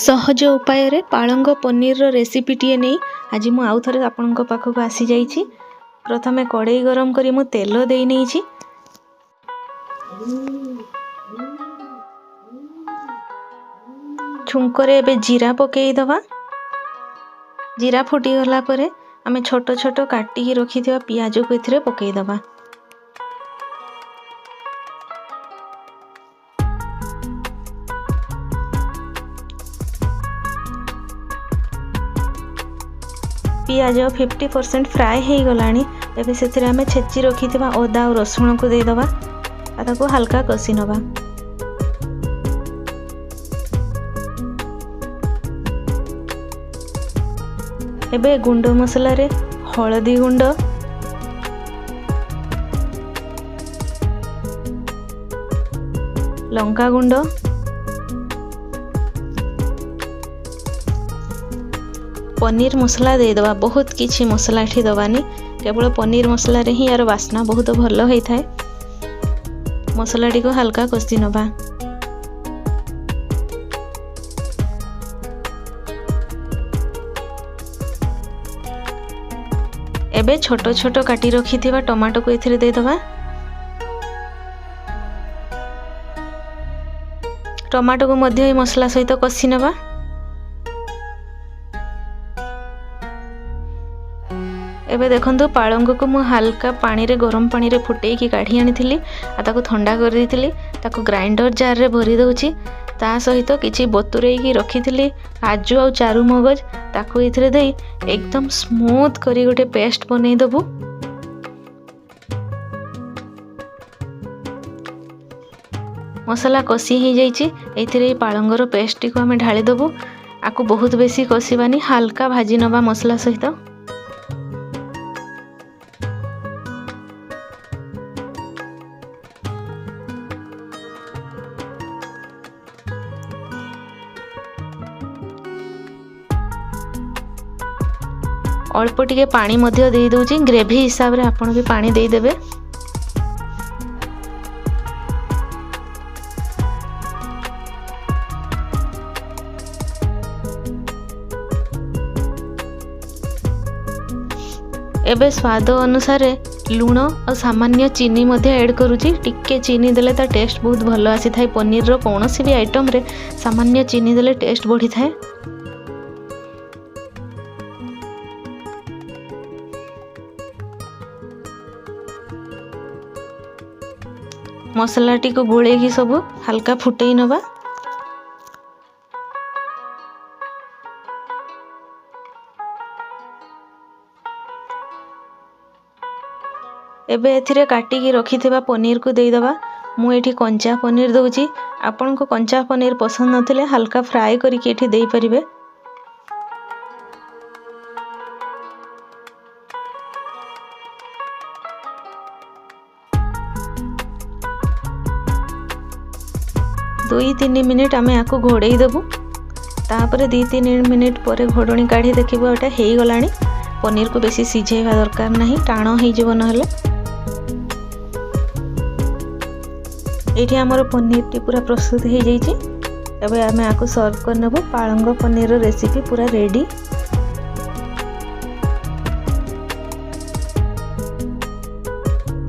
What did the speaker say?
सहज उपाय रे पालंग पनीर रेसिपीटे नहीं आज मु आउ थे आपण पाखक आसी जाइए। प्रथमे कड़ई गरम करी मु तेल दे नहीं छुंकरे एबे जीरा पकई दवा। जीरा फुटी गला परे आमे छोट छोट काटिकी रखी पियाज को एथिरे पकई दवा। पियाज 50% फ्राए हो गलानी। एबे सेथिरे आमे छेची रखी अदा और रसुण को दे दवा। ताको हल्का कसी नवा। एबे गुंड मसला रे हळदी गुंड, लंका गुंड, पनीर मसला दे दवा। बहुत किछि मसला एठी दवानी, केवल पनीर मसला रे ही यार वासना बहुत भल होई थाए। मसलाटी को हल्का कसी नवा। एबे छोट छोट काटी रखी टमाटो को एथिरे दे दवा। टमाटो को मध्य मसला सहित कसी नवा। एबे देखंतु पालंग को मु हल्का पानी रे गरम पानी रे फुटेई की काढी आनी ताको ठंडा कर देथिली। ताको ग्राइंडर जार रे भरी दउची। ता सहित किछि बतुरेई की रखिथिली काजू और चारू मगज ताको इथरे देई एकदम स्मूथ करी गोटे पेस्ट बनै दबु। मसला कसी ही जाइछि। एथिरे पालंगर पेस्ट को हमें ढाली दबु। आकु बहुत बेसी कसीबानी, हल्का भाजी नबा मसला सहित। अल्प टिके पानी मध्य दे दूची। ग्रेवी हिसाब रे आपण भी पानी दे देबे। एबे स्वाद अनुसार लूण और सामान्य चीनी मध्य ऐड करूची। टिके चीनी देले ता टेस्ट बहुत भलो आसी थाए। पनीर रो कोनोसी भी आइटम रे सामान्य चीनी देले टेस्ट बढ़ी थाए। मसलाटी को गोलेगी सब हल्का फुटेई नवा। एबे एथिरे काटिकी रखिथिबा पनीर को देई दवा। मु एठी कंचा पनीर दउची। आपन को कंचा पनीर पसंद नथिले हल्का फ्राई करिके एठी देई परिबे। दुई 3 मिनिट आमे आको घोड़ई देबु। तापर 2-3 मिनिट पर घोड़णी काढ़ी देखिबो एटा हेई गलानी। पनीर को बेसी सिझेइबा दरकार नाही, टाण हेई जीव नहले। एठी हमर पनीर टी पूरा प्रस्तुत हेई जाईची। एबे आमे आको सर्व कर नेबो। पालंग पनीर रेसिपी पूरा रेडी।